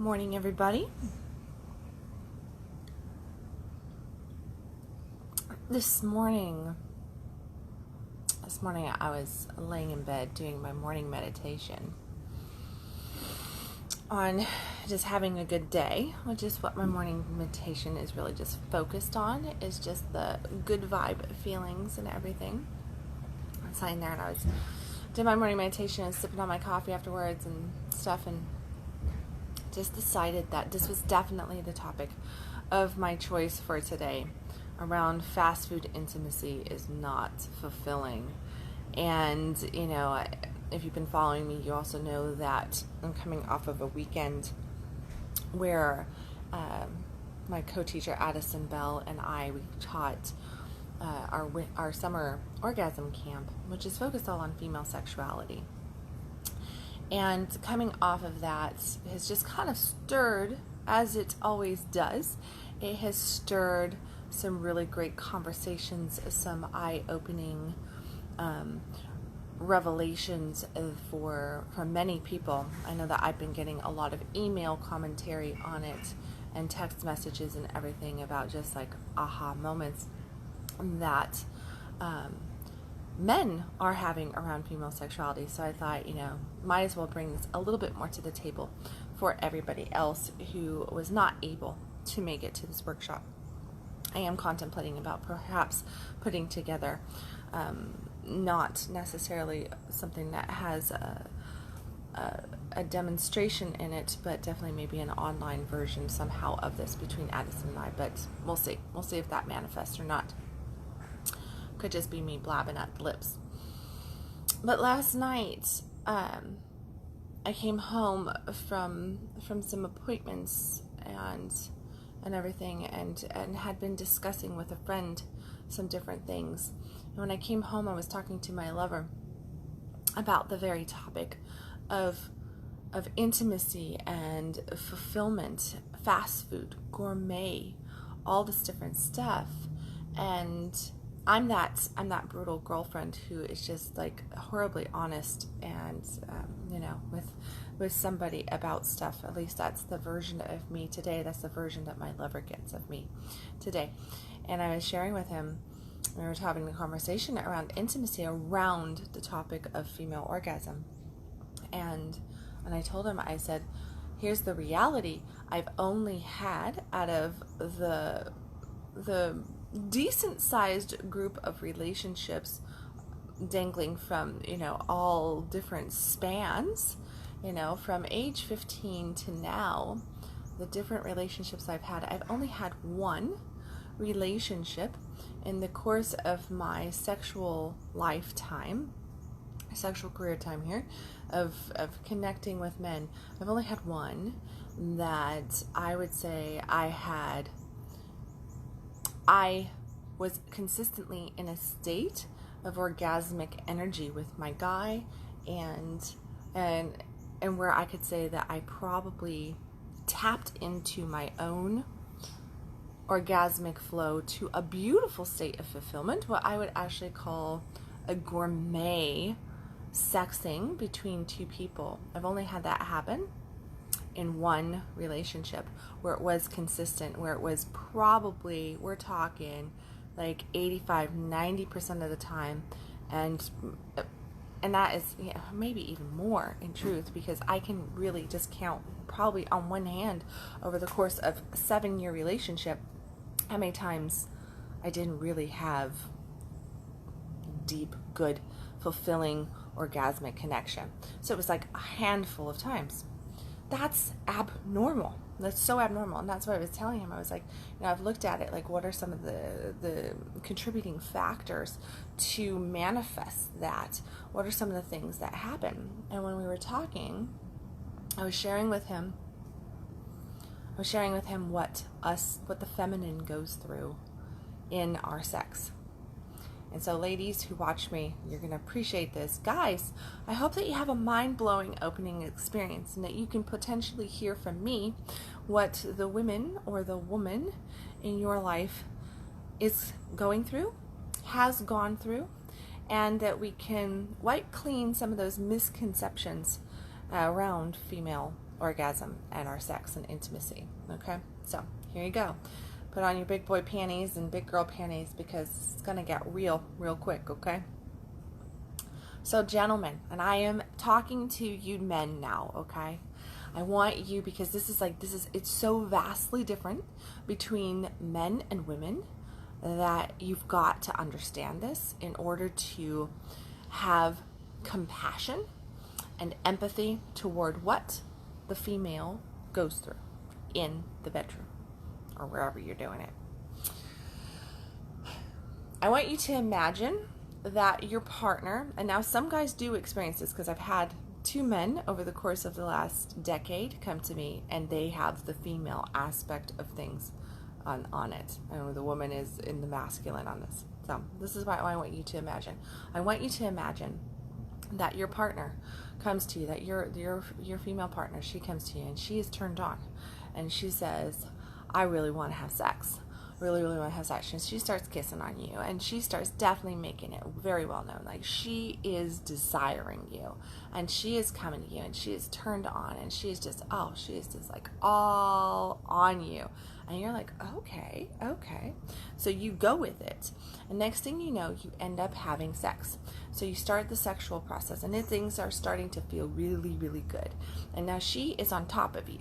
Morning, everybody. This morning I was laying in bed doing my morning meditation on just having a good day, which is what my morning meditation is really just focused on, is just the good vibe feelings and everything. I was lying there and I was doing my morning meditation and sipping on my coffee afterwards and stuff, and just decided that this was definitely the topic of my choice for today. Around fast food intimacy is not fulfilling. And, if you've been following me, you also know that I'm coming off of a weekend where my co-teacher Addison Bell and we taught our summer orgasm camp, which is focused all on female sexuality. And coming off of that has just kind of stirred, as it always does, it has stirred some really great conversations, some eye-opening revelations from many people. I know that I've been getting a lot of email commentary on it and text messages and everything about just like aha moments that men are having around female sexuality. So I thought, might as well bring this a little bit more to the table for everybody else who was not able to make it to this workshop. I am contemplating about perhaps putting together not necessarily something that has a demonstration in it, but definitely maybe an online version somehow of this between Addison and I, but we'll see. We'll see if that manifests or not. Could just be me blabbing at the lips. But last night, I came home from some appointments and everything, and had been discussing with a friend some different things. And when I came home, I was talking to my lover about the very topic of intimacy and fulfillment, fast food, gourmet, all this different stuff. And I'm that brutal girlfriend who is just like horribly honest and with somebody about stuff. At least that's the version of me today. That's the version that my lover gets of me today. And I was sharing with him, we were having a conversation around intimacy, around the topic of female orgasm. And I told him, I said, here's the reality. I've only had, out of the decent sized group of relationships dangling from, all different spans, from age 15 to now, the different relationships I've only had one relationship in the course of my sexual lifetime, sexual career time here, of connecting with men. I've only had one that I would say I was consistently in a state of orgasmic energy with my guy, and where I could say that I probably tapped into my own orgasmic flow to a beautiful state of fulfillment, what I would actually call a gourmet sexing between two people. I've only had that happen in one relationship where it was consistent, where it was probably, we're talking like 85-90% of the time, and that is maybe even more in truth, because I can really just count probably on one hand over the course of a 7-year relationship how many times I didn't really have deep, good, fulfilling orgasmic connection. So it was like a handful of times. That's abnormal. That's so abnormal. And that's what I was telling him. I was like, I've looked at it, like, what are some of the contributing factors to manifest that? What are some of the things that happen? And when we were talking, I was sharing with him what the feminine goes through in our sex. And so ladies who watch me, you're going to appreciate this. Guys, I hope that you have a mind-blowing opening experience and that you can potentially hear from me what the women or the woman in your life is going through, has gone through, and that we can wipe clean some of those misconceptions around female orgasm and our sex and intimacy. Okay, so here you go. Put on your big boy panties and big girl panties, because it's gonna get real quick. Okay, so gentlemen, and I am talking to you men now. Okay, I want you, because it's so vastly different between men and women, that you've got to understand this in order to have compassion and empathy toward what the female goes through in the bedroom or wherever you're doing it. I want you to imagine that your partner, and now some guys do experience this, because I've had 2 men over the course of the last decade come to me, and they have the female aspect of things on it, and the woman is in the masculine on this. So this is what I want you to imagine. I want you to imagine that your partner comes to you, that your female partner, she comes to you and she is turned on, and she says, I really want to have sex. Really want to have sex. And she starts kissing on you, and she starts definitely making it very well known. Like, she is desiring you, and she is coming to you, and she is turned on, and she is just like all on you. And you're like, okay. So you go with it. And next thing you know, you end up having sex. So you start the sexual process, and then things are starting to feel really good. And now she is on top of you,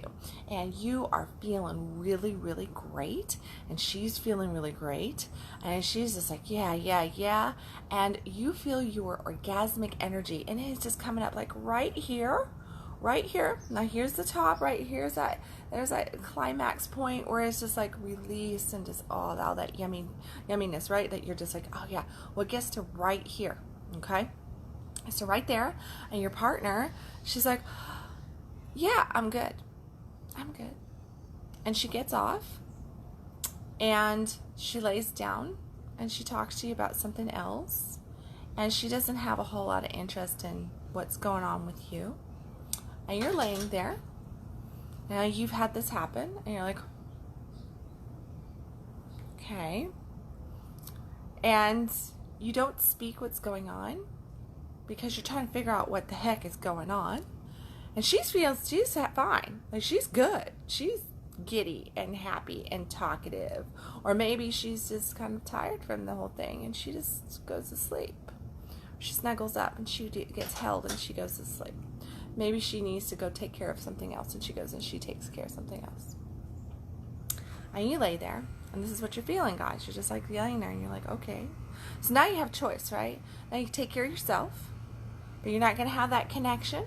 and you are feeling really great, and she's feeling really great, and she's just like, yeah. And you feel your orgasmic energy, and it's just coming up like right here. Now here's the top, right? There's that climax point where it's just like release and just all that yumminess, right? That you're just like, oh yeah. Well, it gets to right here, okay? So right there, and your partner, she's like, yeah, I'm good. And she gets off, and she lays down, and she talks to you about something else, and she doesn't have a whole lot of interest in what's going on with you. And you're laying there. Now you've had this happen, and you're like, okay. And you don't speak what's going on, because you're trying to figure out what the heck is going on. And she's fine. Like, she's good. She's giddy and happy and talkative. Or maybe she's just kind of tired from the whole thing, and she just goes to sleep. She snuggles up, and she gets held, and she goes to sleep. Maybe she needs to go take care of something else, and she goes and she takes care of something else. And you lay there, and this is what you're feeling, guys. You're just like laying there, and you're like, okay. So now you have choice, right? Now you take care of yourself, but you're not going to have that connection.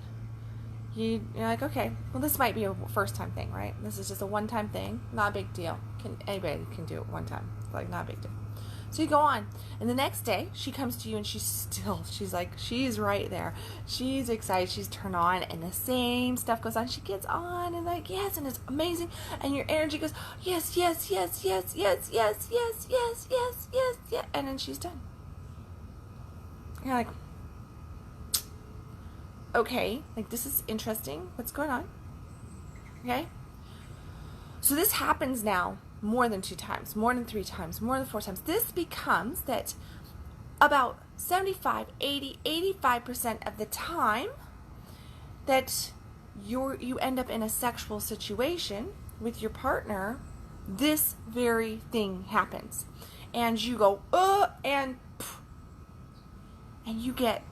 You're like, okay, well, this might be a first-time thing, right? This is just a one-time thing. Not a big deal. Anybody can do it one time. It's like, not a big deal. So you go on, and the next day she comes to you, and she's right there. She's excited, she's turned on, and the same stuff goes on. She gets on, and like, yes, and it's amazing, and your energy goes, yes, and then she's done. You're like, okay, like, this is interesting. What's going on? Okay? So this happens now more than 2 times, more than 3 times, more than 4 times. This becomes that about 75, 80, 85% of the time that you end up in a sexual situation with your partner, this very thing happens. And you go, and you get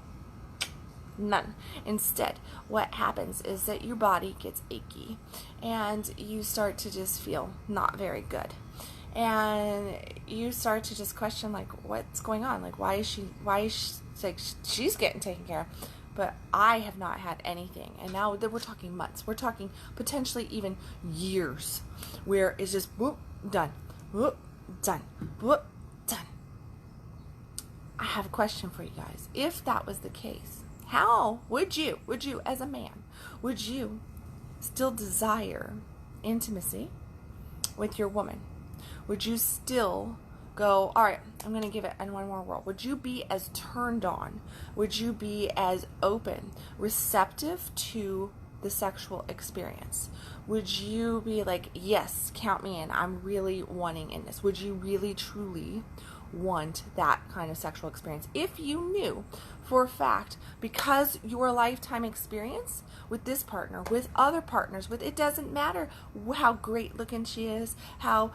none. Instead, what happens is that your body gets achy, and you start to just feel not very good, and you start to just question, like, what's going on? Like, why is she like, she's getting taken care of, but I have not had anything. And now we're talking months, we're talking potentially even years, where it's just whoop, done, whoop, done, whoop, done. I have a question for you guys. If that was the case, how would you as a man, would you still desire intimacy with your woman? Would you still go, all right, I'm going to give it one more whirl? Would you be as turned on? Would you be as open, receptive to the sexual experience? Would you be like, yes, count me in, I'm really wanting in this? Would you really truly want that kind of sexual experience. If you knew for a fact, because your lifetime experience with this partner, with other partners, with, it doesn't matter how great looking she is, how,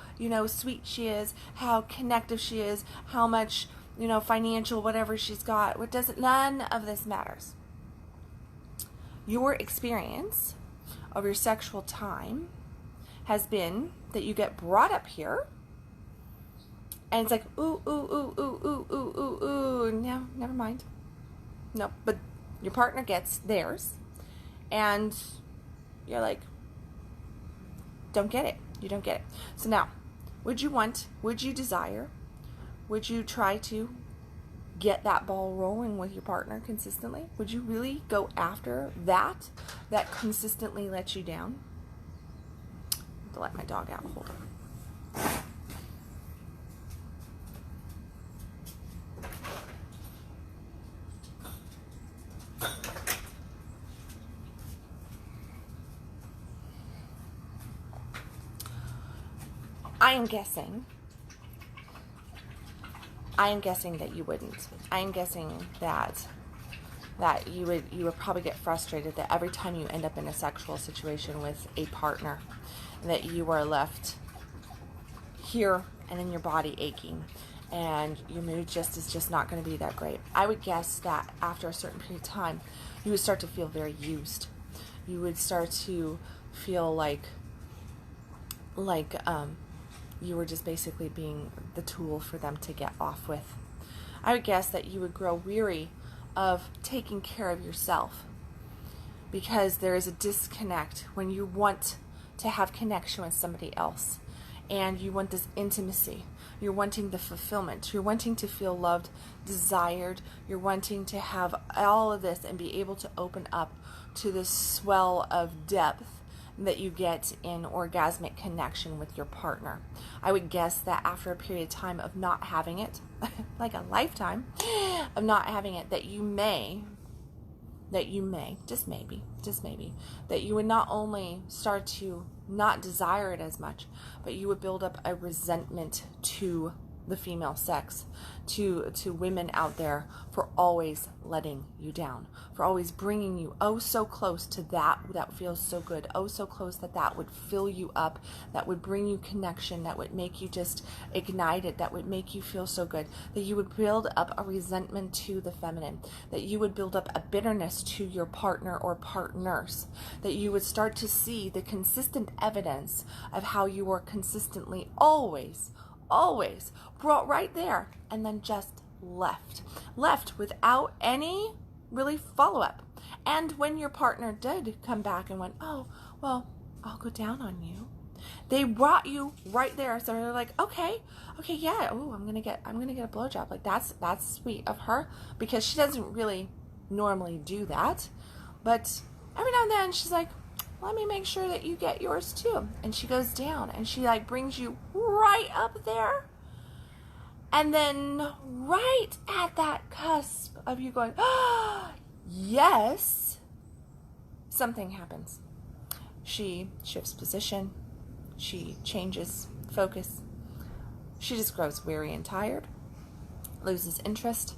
sweet she is, how connective she is, how much, financial, whatever she's got, none of this matters. Your experience of your sexual time has been that you get brought up here, and it's like, ooh, ooh, ooh, ooh, ooh, ooh, ooh, ooh, no, never mind. No, but your partner gets theirs, and you're like, don't get it. You don't get it. So now, would you desire, would you try to get that ball rolling with your partner consistently? Would you really go after that consistently lets you down? I have to let my dog out. Hold on. I am guessing that you wouldn't. I am guessing that you would probably get frustrated that every time you end up in a sexual situation with a partner, that you are left here and in your body aching, and your mood is just not going to be that great. I would guess that after a certain period of time, you would start to feel very used. You would start to feel like you were just basically being the tool for them to get off with. I would guess that you would grow weary of taking care of yourself, because there is a disconnect when you want to have connection with somebody else, and you want this intimacy. You're wanting the fulfillment. You're wanting to feel loved, desired. You're wanting to have all of this and be able to open up to this swell of depth that you get in orgasmic connection with your partner. I would guess that after a period of time of not having it, like a lifetime of not having it, that you may, just maybe, that you would not only start to not desire it as much, but you would build up a resentment to the female sex, to women out there, for always letting you down, for always bringing you oh so close to that feels so good, oh so close that would fill you up, that would bring you connection, that would make you just ignited, that would make you feel so good, that you would build up a resentment to the feminine, that you would build up a bitterness to your partner or partners, that you would start to see the consistent evidence of how you are consistently always brought right there, and then just left without any really follow-up. And when your partner did come back and went, oh, well, I'll go down on you, they brought you right there. So they're like, okay, yeah, oh, I'm gonna get a blowjob. Like, that's sweet of her, because she doesn't really normally do that, but every now and then she's like, let me make sure that you get yours too. And she goes down, and she brings you right up there. And then right at that cusp of you going, oh, yes, something happens. She shifts position. She changes focus. She just grows weary and tired, loses interest,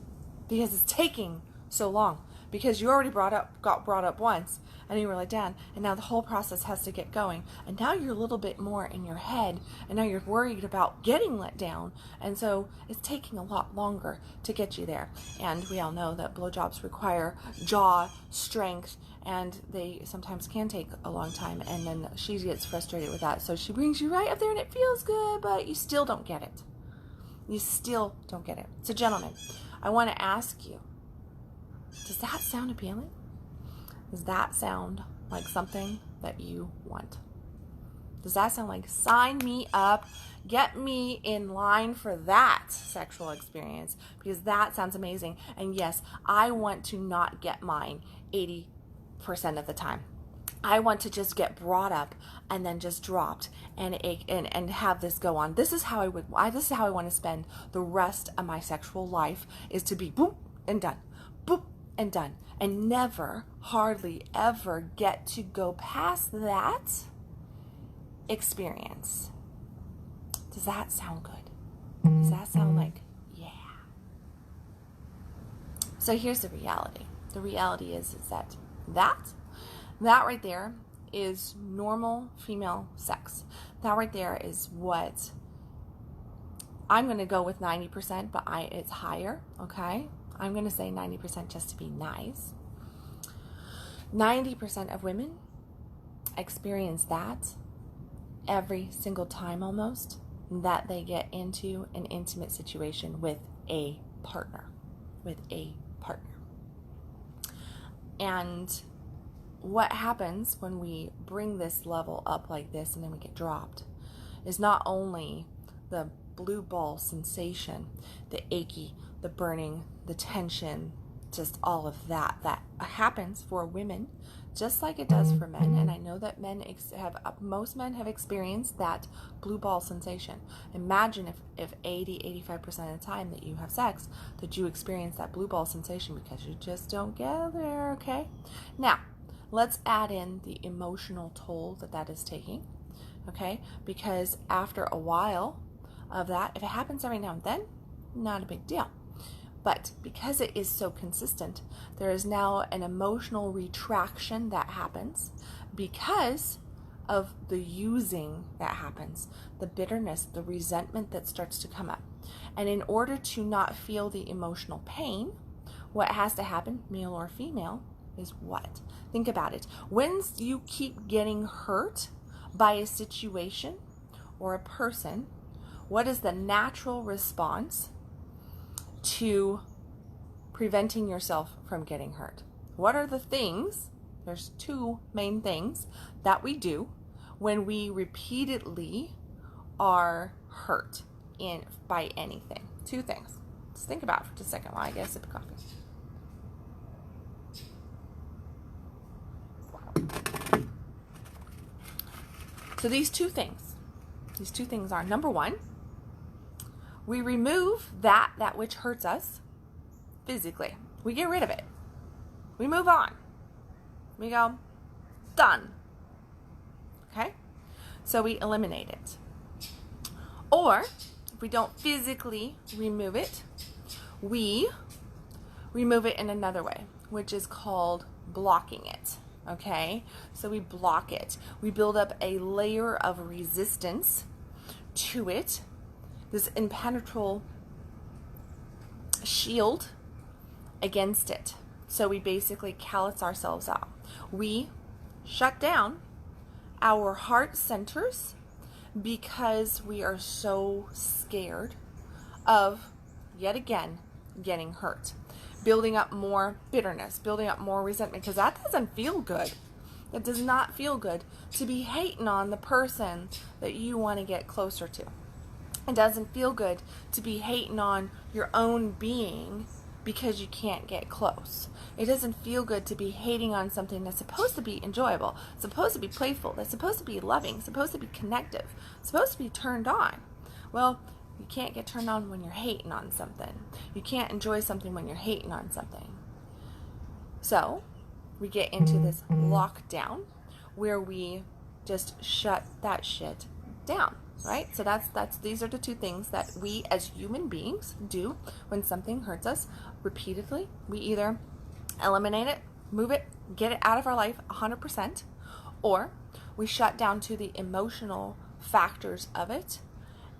because it's taking so long. Because you already got brought up once, and you were let down, and now the whole process has to get going, and now you're a little bit more in your head, and now you're worried about getting let down, and so it's taking a lot longer to get you there. And we all know that blowjobs require jaw strength, and they sometimes can take a long time, and then she gets frustrated with that, so she brings you right up there, and it feels good, but you still don't get it. So gentlemen, I want to ask you, does that sound appealing? Does that sound like something that you want? Does that sound like, sign me up, get me in line for that sexual experience, because that sounds amazing. And yes, I want to not get mine 80% of the time. I want to just get brought up and then just dropped and have this go on. This is how I want to spend the rest of my sexual life, is to be boop and done, boop and done, and never, hardly ever get to go past that experience. Does that sound good? Does that sound like So here's the reality. The reality is that right there is normal female sex. That right there is what I'm going to go with 90%, but it's higher, okay? I'm going to say 90% just to be nice. 90% of women experience that every single time almost that they get into an intimate situation with a partner. And what happens when we bring this level up like this and then we get dropped is not only the blue ball sensation, the achy, the burning, the tension, just all of that happens for women just like it does for men. And I know that most men have experienced that blue ball sensation. Imagine if 80-85% of the time that you have sex that you experience that blue ball sensation because you just don't get there. Okay, now let's add in the emotional toll that is taking, okay? Because after a while of that, if it happens every now and then, not a big deal. But because it is so consistent, there is now an emotional retraction that happens because of the using that happens, the bitterness, the resentment that starts to come up. And in order to not feel the emotional pain, what has to happen, male or female, is what? Think about it. When you keep getting hurt by a situation or a person, what is the natural response to preventing yourself from getting hurt? What are the things? There's two main things that we do when we repeatedly are hurt by anything. Two things. Let's think about it for just a second while I get a sip of coffee. So these two things are, number one, we remove that which hurts us physically. We get rid of it. We move on. We go, done. Okay? So we eliminate it. Or, if we don't physically remove it, we remove it in another way, which is called blocking it. Okay? So we block it. We build up a layer of resistance to it, this impenetrable shield against it. So we basically callous ourselves out. We shut down our heart centers because we are so scared of, yet again, getting hurt. Building up more bitterness, building up more resentment, because that doesn't feel good. It does not feel good to be hating on the person that you want to get closer to. It doesn't feel good to be hating on your own being because you can't get close. It doesn't feel good to be hating on something that's supposed to be enjoyable, supposed to be playful, that's supposed to be loving, supposed to be connective, supposed to be turned on. Well, you can't get turned on when you're hating on something. You can't enjoy something when you're hating on something. So, we get into this lockdown where we just shut that shit down, right? So these are the two things that we as human beings do when something hurts us repeatedly. We either eliminate it, move it, get it out of our life 100%, or we shut down to the emotional factors of it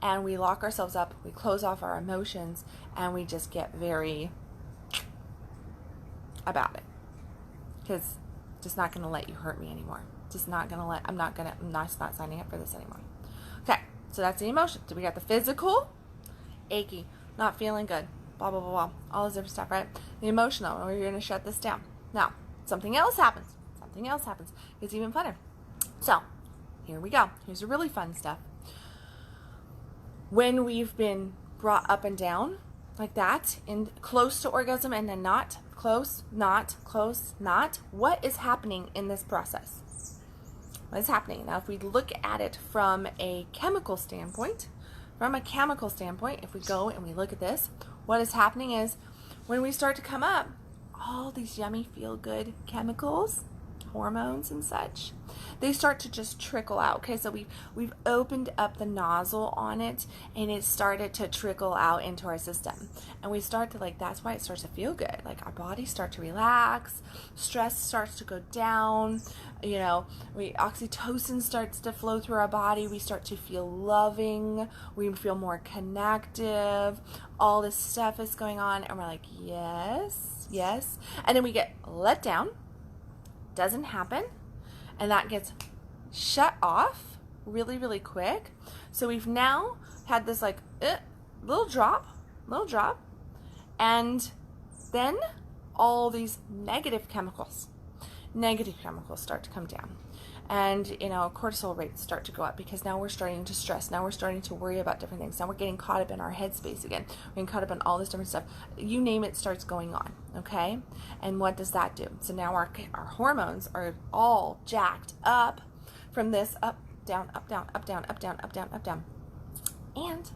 and we lock ourselves up, we close off our emotions, and we just get very about it. Because just not going to let you hurt me anymore. I'm not signing up for this anymore. Okay, so that's the emotion. So we got the physical, achy, not feeling good, blah, blah, blah, blah, all this different stuff, right? The emotional, we're going to shut this down. Now, something else happens. It's even funner. So, here we go. Here's the really fun stuff. When we've been brought up and down like that, in close to orgasm and then not close, not close, not, what is happening in this process? What is happening? Now, if we look at it from a chemical standpoint, if we go and we look at this, what is happening is when we start to come up, all these yummy feel-good chemicals hormones and such, they start to just trickle out. Okay, so we've opened up the nozzle on it, and it started to trickle out into our system. And we start to, like, that's why it starts to feel good. Like, our bodies start to relax, stress starts to go down, you know, oxytocin starts to flow through our body, we start to feel loving, we feel more connective, all this stuff is going on, and we're like, yes, yes. And then we get let down, doesn't happen, and that gets shut off really, really quick. So we've now had this like little drop, and then all these negative chemicals start to come down. And, you know, cortisol rates start to go up because now we're starting to stress. Now we're starting to worry about different things. Now we're getting caught up in our headspace again. We're getting caught up in all this different stuff. You name it, starts going on, okay? And what does that do? So now our hormones are all jacked up from this up, down, up, down, up, down, up, down, up, down, up, down. And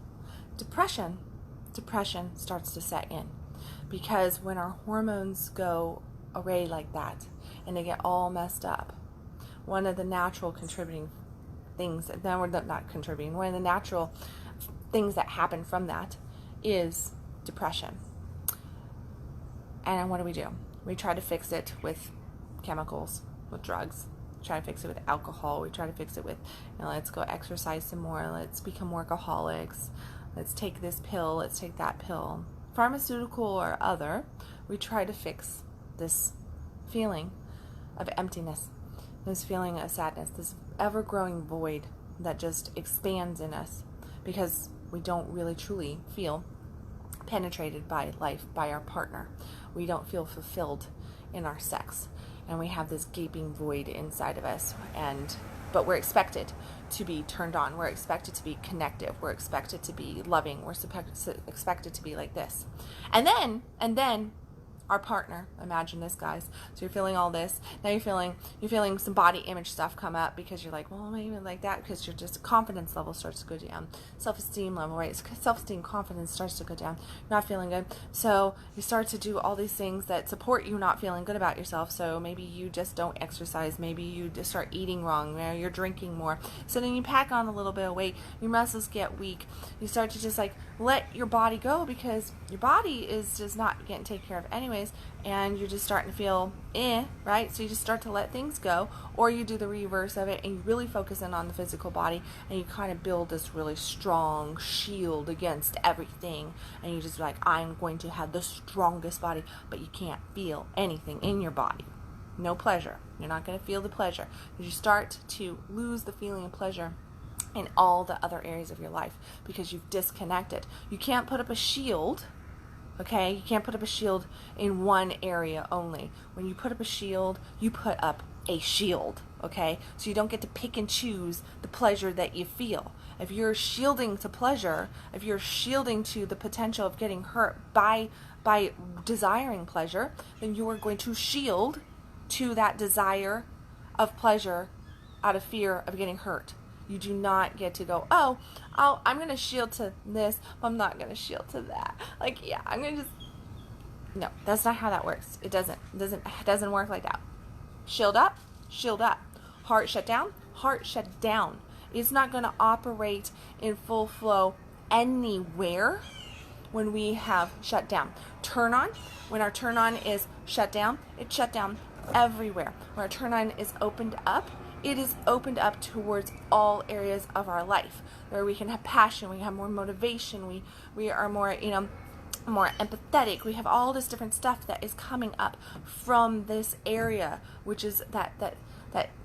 depression starts to set in. Because when our hormones go array like that and they get all messed up, one of the natural contributing things, then we're not contributing, one of the natural things that happen from that is depression. And what do? We try to fix it with chemicals, with drugs. We try to fix it with alcohol. We try to fix it with, you know, let's go exercise some more. Let's become workaholics. Let's take this pill. Let's take that pill. Pharmaceutical or other, we try to fix this feeling of emptiness, this feeling of sadness, this ever-growing void that just expands in us because we don't really truly feel penetrated by life, by our partner. We don't feel fulfilled in our sex, and we have this gaping void inside of us, but we're expected to be turned on. We're expected to be connective. We're expected to be loving. We're expected to be like this. And then our partner, imagine this, guys. So you're feeling all this. Now you're feeling some body image stuff come up because you're like, well, maybe like that, because your just confidence level starts to go down. Self-esteem level, right? Self-esteem, confidence starts to go down. You're not feeling good. So you start to do all these things that support you not feeling good about yourself. So maybe you just don't exercise. Maybe you just start eating wrong. You know, you're drinking more. So then you pack on a little bit of weight. Your muscles get weak. You start to just like let your body go because your body is just not getting taken care of anyways, and you're just starting to feel right? So you just start to let things go, or you do the reverse of it and you really focus in on the physical body, and you kind of build this really strong shield against everything, and you just like, I'm going to have the strongest body, but you can't feel anything in your body. No pleasure. You're not going to feel the pleasure. You start to lose the feeling of pleasure in all the other areas of your life because you've disconnected. You can't put up a shield, okay? You can't put up a shield in one area only. When you put up a shield, you put up a shield, okay? So you don't get to pick and choose the pleasure that you feel. If you're shielding to pleasure, if you're shielding to the potential of getting hurt by desiring pleasure, then you are going to shield to that desire of pleasure out of fear of getting hurt. You do not get to go, I'm going to shield to this, but I'm not going to shield to that. Like, yeah, I'm going to just... No, that's not how that works. It doesn't work like that. Shield up, shield up. Heart shut down. It's not going to operate in full flow anywhere when we have shut down. Turn on, when our turn on is shut down, it's shut down everywhere. When our turn on is opened up, it is opened up towards all areas of our life where we can have passion, we have more motivation, we are more, more empathetic. We have all this different stuff that is coming up from this area, which is that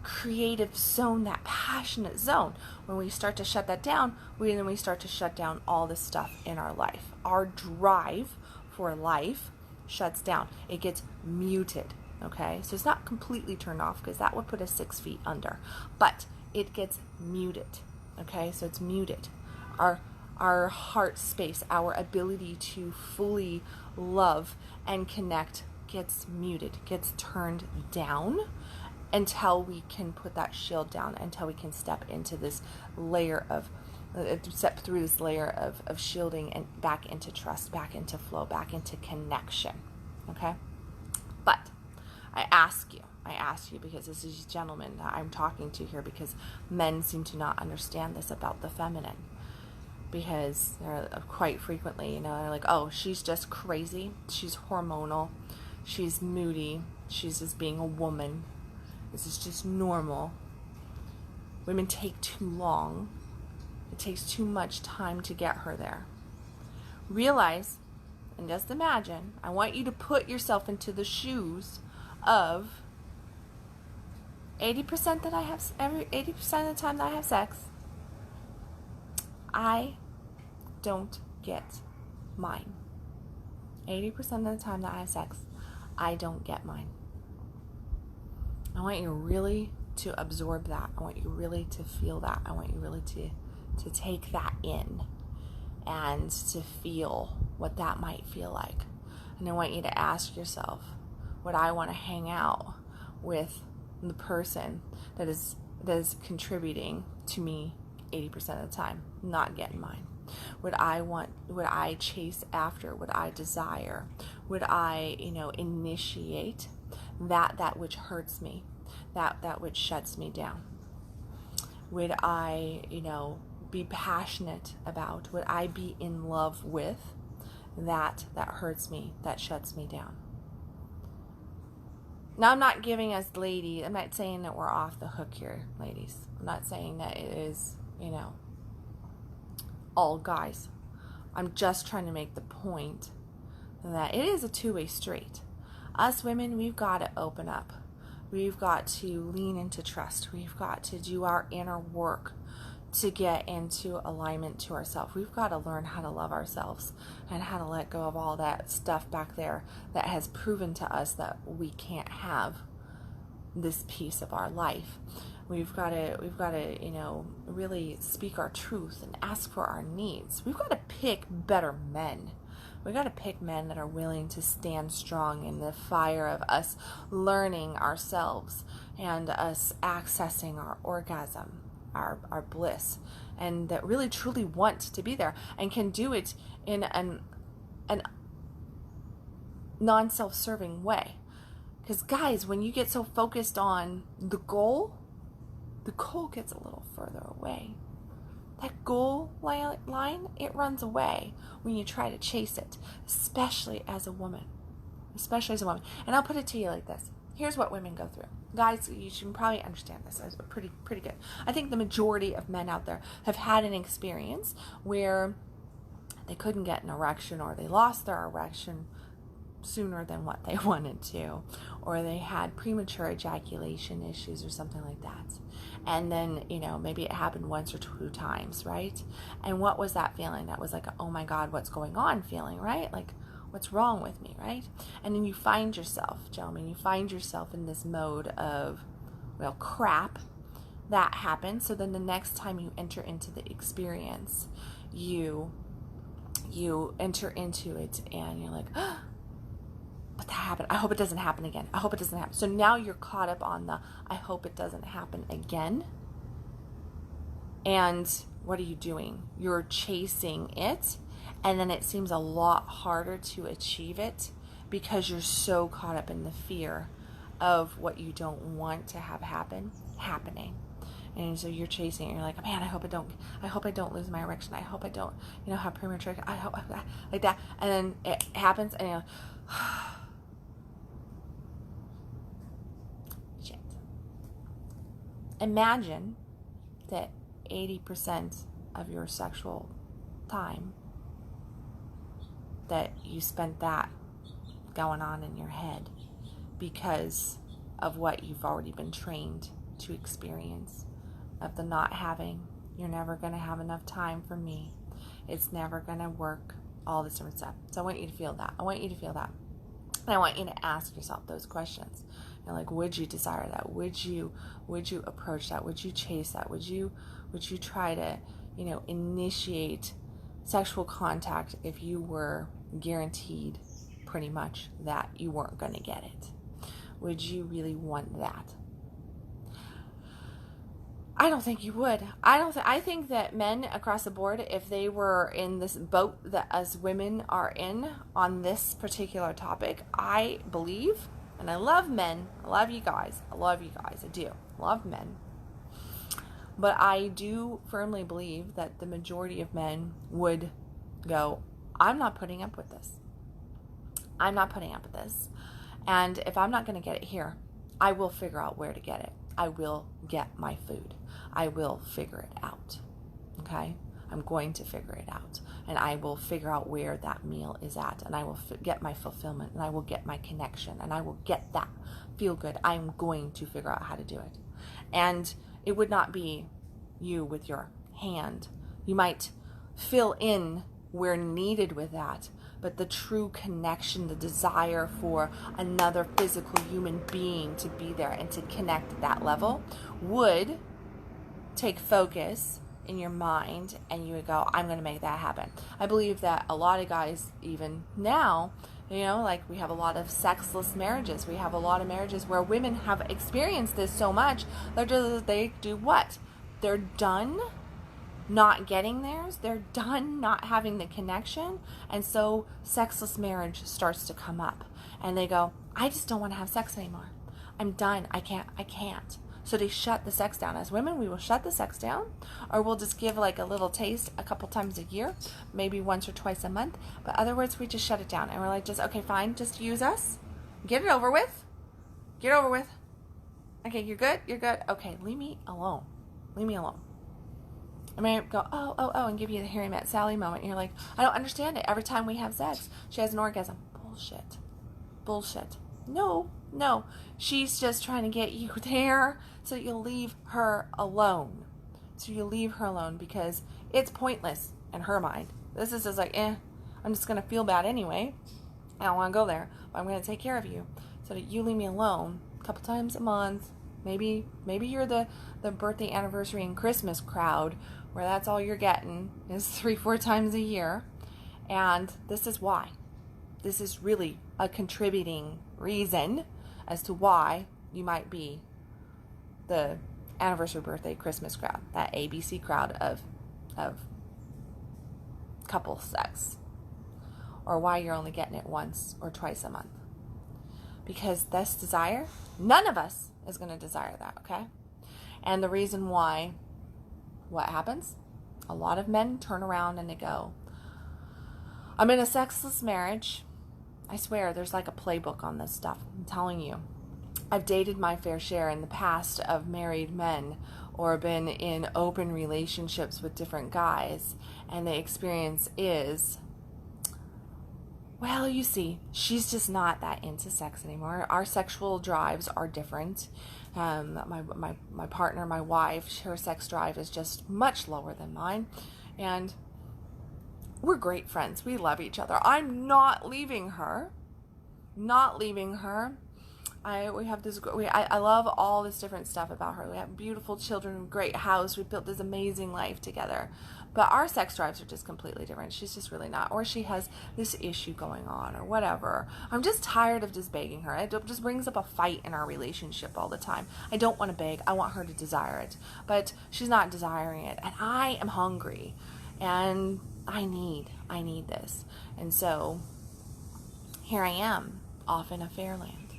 creative zone, that passionate zone. When we start to shut that down, we start to shut down all this stuff in our life. Our drive for life shuts down. It gets muted. Okay, so it's not completely turned off because that would put us 6 feet under, but it gets muted. Okay, so it's muted. Our heart space, our ability to fully love and connect gets muted, gets turned down until we can put that shield down, until we can step into this layer of step through this layer of shielding and back into trust, back into flow, back into connection. Okay, but I I ask you because this is gentlemen that I'm talking to here, because men seem to not understand this about the feminine. Because they're quite frequently, they're like, oh, she's just crazy. She's hormonal. She's moody. She's just being a woman. This is just normal. Women take too long. It takes too much time to get her there. Realize, and just imagine, I want you to put yourself into the shoes of 80% that I have, 80% of the time that I have sex, I don't get mine. 80% of the time that I have sex, I don't get mine. I want you really to absorb that. I want you really to feel that. I want you really to take that in and to feel what that might feel like. And I want you to ask yourself, would I want to hang out with the person that is contributing to me 80% of the time, not getting mine? Would I chase after, would I desire, would I, initiate that which hurts me, that which shuts me down? Would I, be passionate about, would I be in love with that hurts me, that shuts me down? Now, I'm not giving us ladies, I'm not saying that we're off the hook here, ladies. I'm not saying that it is, all guys. I'm just trying to make the point that it is a two-way street. Us women, we've got to open up. We've got to lean into trust. We've got to do our inner work to get into alignment to ourselves. We've got to learn how to love ourselves and how to let go of all that stuff back there that has proven to us that we can't have this piece of our life. We've got to, really speak our truth and ask for our needs. We've got to pick better men. We've got to pick men that are willing to stand strong in the fire of us learning ourselves and us accessing our orgasm, our bliss, and that really truly want to be there and can do it in an non-self-serving way. Because guys, when you get so focused on the goal gets a little further away. That goal line, it runs away when you try to chase it, especially as a woman. And I'll put it to you like this. Here's what women go through. Guys, you should probably understand this. It's pretty good. I think the majority of men out there have had an experience where they couldn't get an erection, or they lost their erection sooner than what they wanted to, or they had premature ejaculation issues or something like that. And then, maybe it happened once or two times, right? And what was that feeling? That was like, oh my God, what's going on feeling, right? Like, what's wrong with me, right? And then you find yourself, gentlemen, in this mode of, well, crap, that happened. So then the next time you enter into the experience, you enter into it and you're like, oh, but that happened. I hope it doesn't happen again. I hope it doesn't happen. So now you're caught up on the, I hope it doesn't happen again. And what are you doing? You're chasing it. And then it seems a lot harder to achieve it because you're so caught up in the fear of what you don't want to have happening. And so you're chasing it. You're like, man, I hope I don't lose my erection. I hope I don't, have premature. I hope like that. And then it happens, and you're like, shit. Imagine that 80% of your sexual time that you spent that going on in your head because of what you've already been trained to experience, of the not having, you're never going to have enough time for me, it's never going to work, all this different stuff. So I want you to feel that. And I want you to ask yourself those questions. Like, would you desire that? Would you approach that? Would you chase that? Would you try to, initiate sexual contact if you were guaranteed pretty much that you weren't going to get it? Would you really want that? I don't think you would. I think that men across the board, if they were in this boat that us women are in on this particular topic, I believe and I love men. I love you guys. I love you guys. I do. Love men. But I do firmly believe that the majority of men would go, I'm not putting up with this. I'm not putting up with this. And if I'm not going to get it here, I will figure out where to get it. I will get my food. I will figure it out. Okay? I'm going to figure it out. And I will figure out where that meal is at. And I will get my fulfillment. And I will get my connection. And I will get that feel good. I'm going to figure out how to do it. And it would not be you with your hand. You might fill in where needed with that. But the true connection, the desire for another physical human being to be there and to connect at that level would take focus in your mind, and you would go, I'm going to make that happen. I believe that a lot of guys, even now, like we have a lot of sexless marriages. We have a lot of marriages where women have experienced this so much, they do what? They're done not getting theirs. They're done not having the connection. And so sexless marriage starts to come up. And they go, I just don't want to have sex anymore. I'm done. I can't. So they shut the sex down. As women, we will shut the sex down, or we'll just give like a little taste a couple times a year, maybe once or twice a month. But other words, we just shut it down. And we're like, just, okay, fine, just use us. Get it over with. Get it over with. Okay, you're good? You're good? Okay, leave me alone. Leave me alone. I may go, oh, and give you the Harry Met Sally moment. And you're like, I don't understand it. Every time we have sex, she has an orgasm. Bullshit. No. She's just trying to get you there so you'll leave her alone. So you leave her alone because it's pointless in her mind. This is just like, I'm just going to feel bad anyway. I don't want to go there, but I'm going to take care of you. So that you leave me alone a couple times a month. Maybe you're the birthday, anniversary, and Christmas crowd where that's all you're getting is 3-4 times a year. And this is why. This is really a contributing reason as to why you might be the anniversary, birthday, Christmas crowd, that ABC crowd of couple sex, or why you're only getting it once or twice a month. Because this desire, none of us is going to desire that, okay? And the reason why, what happens? A lot of men turn around and they go, I'm in a sexless marriage. I swear, there's like a playbook on this stuff. I'm telling you. I've dated my fair share in the past of married men or been in open relationships with different guys. And the experience is, well, you see, she's just not that into sex anymore. Our sexual drives are different. My partner, my wife, her sex drive is just much lower than mine. And we're great friends. We love each other. I'm not leaving her. We have this. I love all this different stuff about her. We have beautiful children, great house. We built this amazing life together. But our sex drives are just completely different. She's just really not. Or she has this issue going on or whatever. I'm just tired of just begging her. It just brings up a fight in our relationship all the time. I don't want to beg. I want her to desire it. But she's not desiring it. And I am hungry. And I need this. And so here I am, off in a fair land.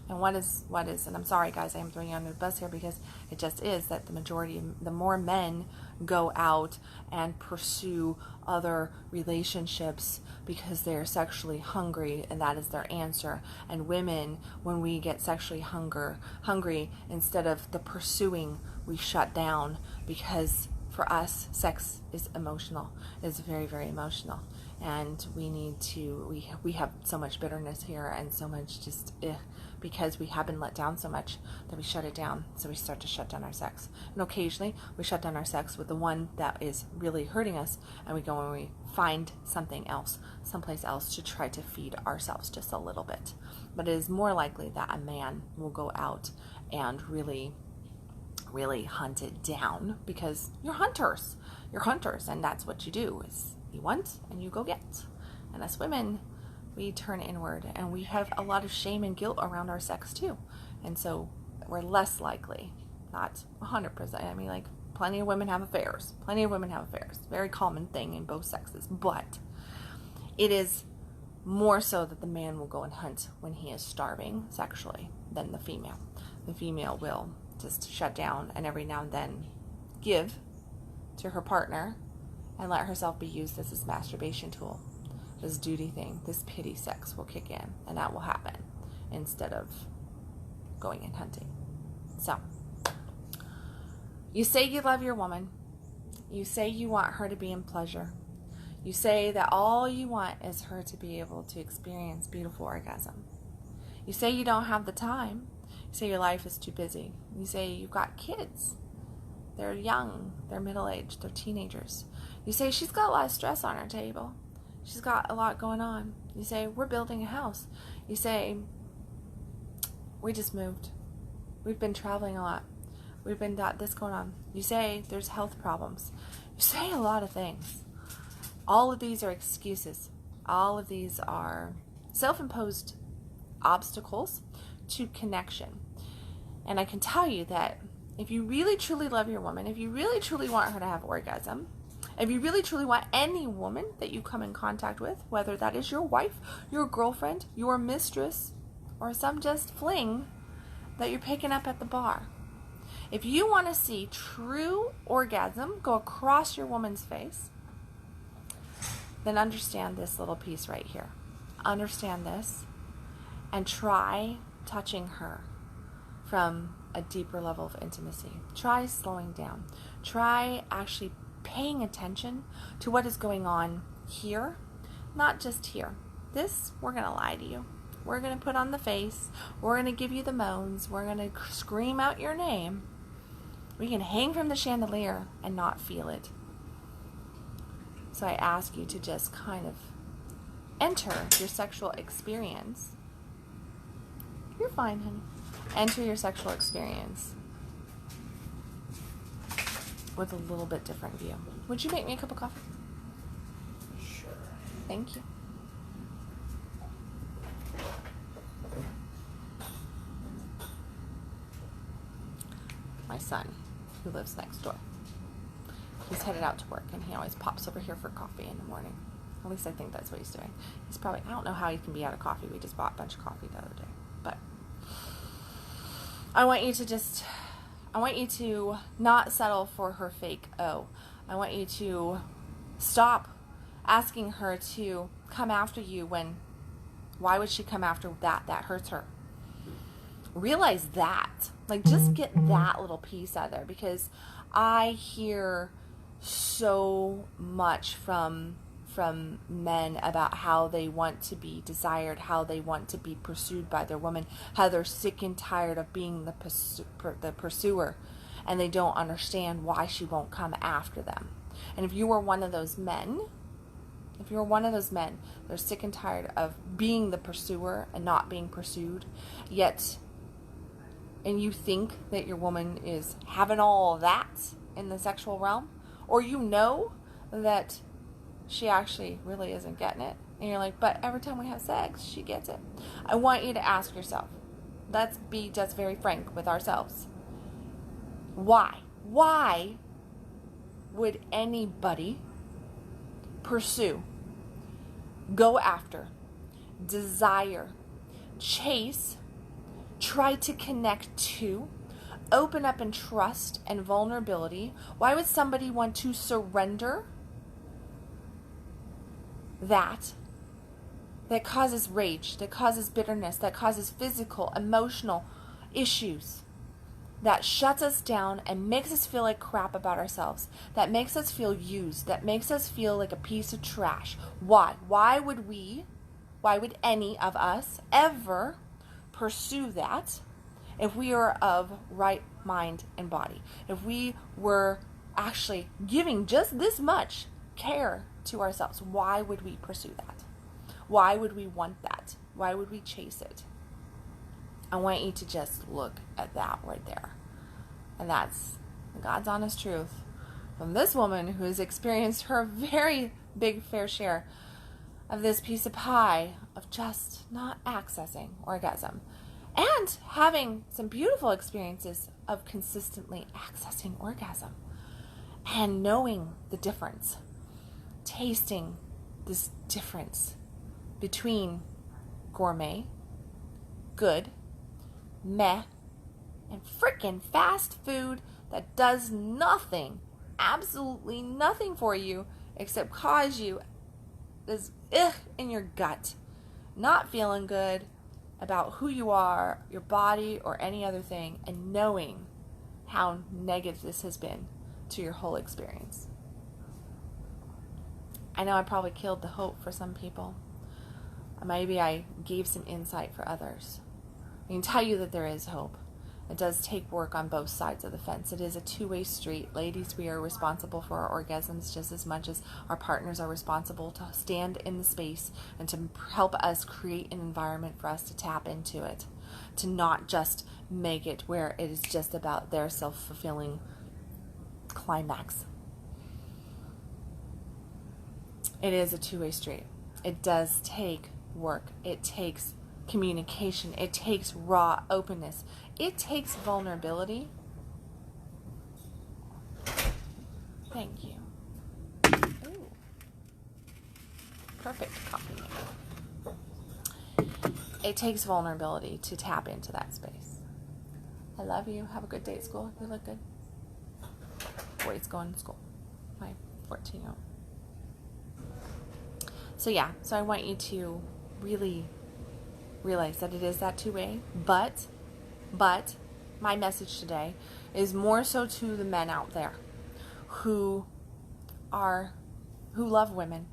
And what is, and I'm sorry guys, I am throwing you under the bus here because it just is that the more men go out and pursue other relationships because they're sexually hungry and that is their answer. And women, when we get sexually hungry, instead of the pursuing, we shut down because for us, sex is emotional, is very, very emotional. And we have so much bitterness here and so much just, because we have been let down so much that we shut it down. So we start to shut down our sex. And occasionally we shut down our sex with the one that is really hurting us, and we go and we find something else, someplace else to try to feed ourselves just a little bit. But it is more likely that a man will go out and really hunt it down, because you're hunters, and that's what you do, is you want and you go get. And as women, we turn inward, and we have a lot of shame and guilt around our sex too, and so we're less likely, not 100%, I mean, like, plenty of women have affairs, very common thing in both sexes, but it is more so that the man will go and hunt when he is starving sexually than the female. The female will just shut down and every now and then give to her partner and let herself be used as this masturbation tool. This duty thing, this pity sex will kick in, and that will happen instead of going and hunting. So, you say you love your woman. You say you want her to be in pleasure. You say that all you want is her to be able to experience beautiful orgasm. You say you don't have the time. You say your life is too busy. You say you've got kids. They're young, they're middle-aged, they're teenagers. You say she's got a lot of stress on her table. She's got a lot going on. You say, we're building a house. You say, we just moved. We've been traveling a lot. We've been got this going on. You say there's health problems. You say a lot of things. All of these are excuses. All of these are self-imposed obstacles to connection. And I can tell you that if you really truly love your woman, if you really truly want her to have orgasm, if you really truly want any woman that you come in contact with, whether that is your wife, your girlfriend, your mistress, or some just fling that you're picking up at the bar, if you want to see true orgasm go across your woman's face, then understand this little piece right here. Understand this and try touching her from a deeper level of intimacy. Try slowing down. Try actually paying attention to what is going on here, not just here. This, we're going to lie to you. We're going to put on the face. We're going to give you the moans. We're going to scream out your name. We can hang from the chandelier and not feel it. So I ask you to just kind of enter your sexual experience. You're fine, honey. Enter your sexual experience with a little bit different view. Would you make me a cup of coffee? Sure. Thank you. My son, who lives next door, he's headed out to work and he always pops over here for coffee in the morning. At least I think that's what he's doing. He's probably, I don't know how he can be out of coffee. We just bought a bunch of coffee the other day. But I want you to not settle for her fake I want you to stop asking her to come after you when, why would she come after that? That hurts her. Realize that. Like, just get that little piece out of there, because I hear so much from men about how they want to be desired, how they want to be pursued by their woman, how they're sick and tired of being the pursuer, and they don't understand why she won't come after them. And if you were one of those men, they're sick and tired of being the pursuer and not being pursued, and you think that your woman is having all that in the sexual realm, or you know that she actually really isn't getting it, and you're like, but every time we have sex, she gets it. I want you to ask yourself, let's be just very frank with ourselves. Why would anybody pursue, go after, desire, chase, try to connect to, open up in trust and vulnerability? Why would somebody want to surrender that causes rage, that causes bitterness, that causes physical, emotional issues, that shuts us down and makes us feel like crap about ourselves, that makes us feel used, that makes us feel like a piece of trash? Why? Why would any of us ever pursue that if we are of right mind and body? If we were actually giving just this much care to ourselves, why would we pursue that? Why would we want that? Why would we chase it? I want you to just look at that right there. And that's God's honest truth from this woman who has experienced her very big fair share of this piece of pie of just not accessing orgasm, and having some beautiful experiences of consistently accessing orgasm and knowing the difference, tasting this difference between gourmet, good, meh, and freaking fast food that does nothing, absolutely nothing for you except cause you this in your gut, not feeling good about who you are, your body, or any other thing, and knowing how negative this has been to your whole experience. I know I probably killed the hope for some people. Maybe I gave some insight for others. I can tell you that there is hope. It does take work on both sides of the fence. It is a two-way street. Ladies, we are responsible for our orgasms just as much as our partners are responsible to stand in the space and to help us create an environment for us to tap into it. To not just make it where it is just about their self-fulfilling climax. It is a two-way street. It does take work. It takes communication. It takes raw openness. It takes vulnerability. Thank you. Ooh. Perfect coffee maker. It takes vulnerability to tap into that space. I love you. Have a good day at school. You look good. Boy's going to school. My 14-year-old. So I want you to really realize that it is that two-way, but my message today is more so to the men out there who love women,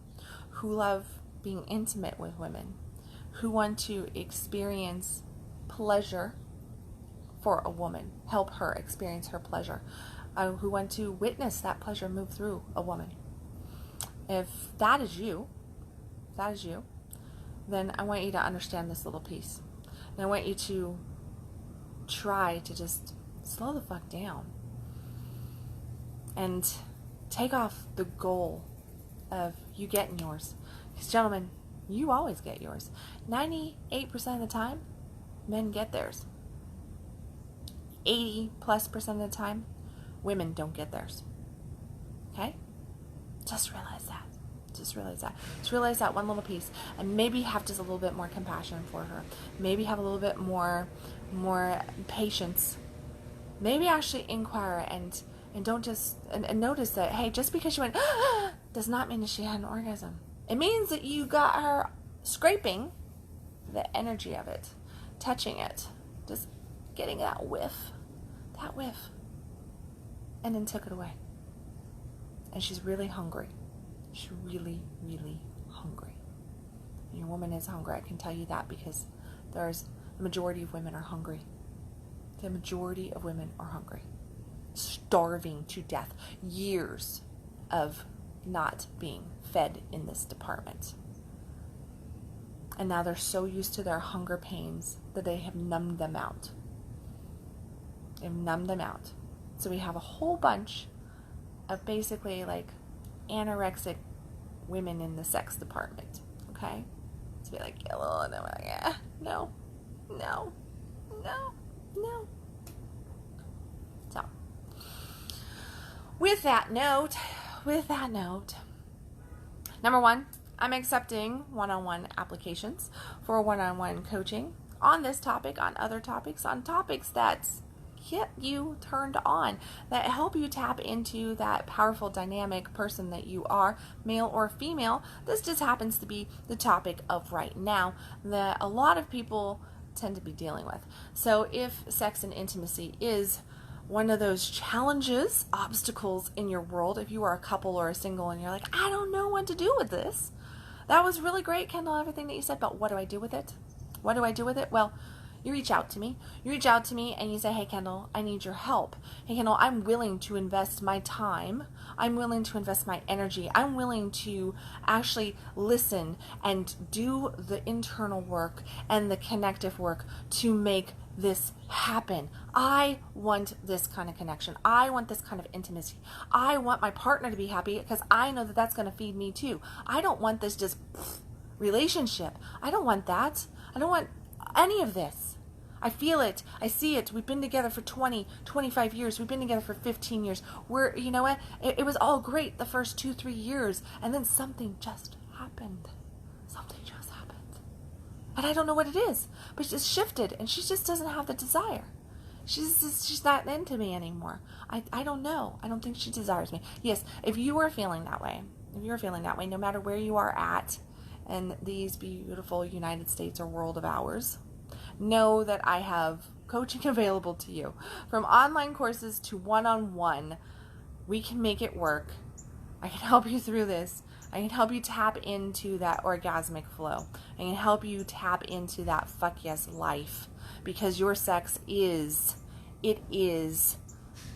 who love being intimate with women, who want to experience pleasure for a woman, help her experience her pleasure, who want to witness that pleasure move through a woman. If that is you, then I want you to understand this little piece. And I want you to try to just slow the fuck down and take off the goal of you getting yours. Because gentlemen, you always get yours. 98% of the time, men get theirs. 80+% of the time, women don't get theirs. Okay? Just realize that. Just realize that one little piece, and maybe have just a little bit more compassion for her. Maybe have a little bit more patience. Maybe actually inquire and don't just and notice that, hey, just because she went does not mean that she had an orgasm. It means that you got her scraping the energy of it, touching it, just getting that whiff, and then took it away. And she's really hungry. She's really, really hungry. And your woman is hungry. I can tell you that because the majority of women are hungry. The majority of women are hungry. Starving to death. Years of not being fed in this department. And now they're so used to their hunger pains that they have numbed them out. They've numbed them out. So we have a whole bunch of basically like anorexic women in the sex department, okay? To be like, hello, and I'm like, yeah, no. So, with that note, number one, I'm accepting one-on-one applications for one-on-one coaching on this topic, on other topics, on topics that's get you turned on, that help you tap into that powerful dynamic person that you are, male or female. This just happens to be the topic of right now that a lot of people tend to be dealing with. So if sex and intimacy is one of those challenges, obstacles in your world, if you are a couple or a single and you're like, I don't know what to do with this. That was really great, Kendall, everything that you said, but what do I do with it? Well, you reach out to me. And you say, hey, Kendall, I need your help. Hey, Kendall, I'm willing to invest my time. I'm willing to invest my energy. I'm willing to actually listen and do the internal work and the connective work to make this happen. I want this kind of connection. I want this kind of intimacy. I want my partner to be happy because I know that that's going to feed me too. I don't want this just relationship. I don't want that. I don't want any of this. I feel it. I see it. We've been together for 20, 25 years. We've been together for 15 years. You know what? It was all great the first 2-3 years. And then something just happened. And I don't know what it is, but it's shifted, and she just doesn't have the desire. She's not into me anymore. I don't know. I don't think she desires me. Yes, if you are feeling that way, no matter where you are at in these beautiful United States or world of ours, know that I have coaching available to you. From online courses to one-on-one, we can make it work. I can help you through this. I can help you tap into that orgasmic flow. I can help you tap into that fuck yes life, because your sex is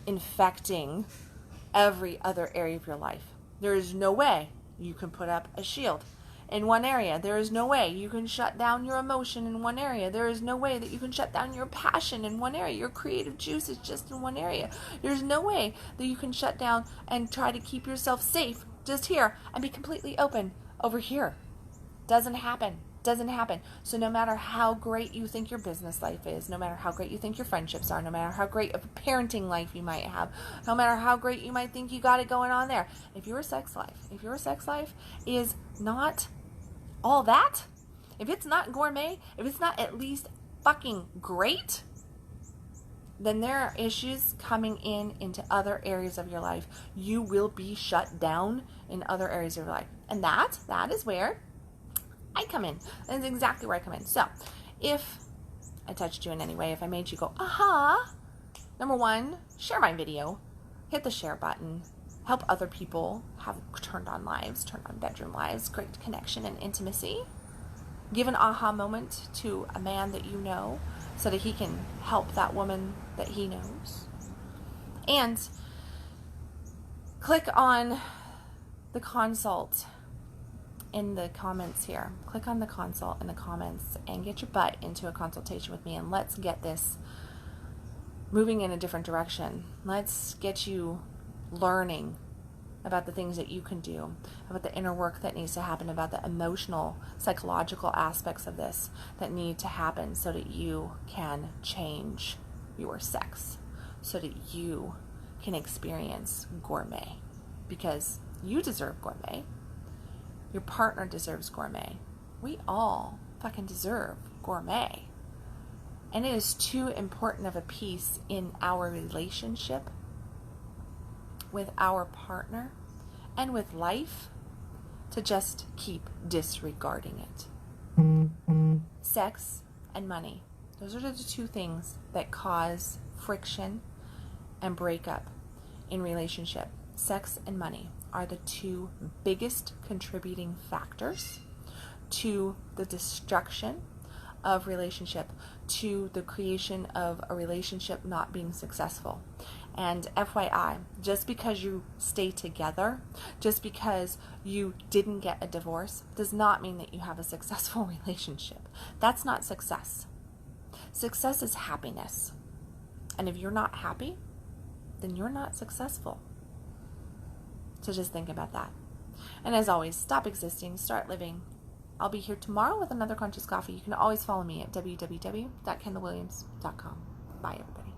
infecting every other area of your life. There is no way you can put up a shield in one area. There is no way you can shut down your emotion in one area. There is no way that you can shut down your passion in one area. Your creative juice is just in one area. There's no way that you can shut down and try to keep yourself safe just here and be completely open over here. Doesn't happen. So no matter how great you think your business life is, no matter how great you think your friendships are, no matter how great of a parenting life you might have, no matter how great you might think you got it going on there, if your sex life is not all that, if it's not gourmet, if it's not at least fucking great, then there are issues coming into other areas of your life. You will be shut down in other areas of your life. And that is where I come in. That's exactly where I come in. So, if I touched you in any way, if I made you go, aha, number one, share my video. Hit the share button. Help other people have turned on bedroom lives, great connection and intimacy. Give an aha moment to a man that you know so that he can help that woman that he knows. And click on the consult in the comments here. Click on the consult in the comments and get your butt into a consultation with me, and let's get this moving in a different direction. Let's get you learning about the things that you can do, about the inner work that needs to happen, about the emotional, psychological aspects of this that need to happen so that you can change your sex, so that you can experience gourmet. Because you deserve gourmet. Your partner deserves gourmet. We all fucking deserve gourmet. And it is too important of a piece in our relationship with our partner and with life to just keep disregarding it. Sex and money. Those are the two things that cause friction and breakup in relationship. Sex and money are the two biggest contributing factors to the destruction of relationship, to the creation of a relationship not being successful. And FYI, just because you stay together, just because you didn't get a divorce, does not mean that you have a successful relationship. That's not success. Success is happiness. And if you're not happy, then you're not successful. So just think about that. And as always, stop existing, start living. I'll be here tomorrow with another Conscious Coffee. You can always follow me at www.kendalwilliams.com. Bye, everybody.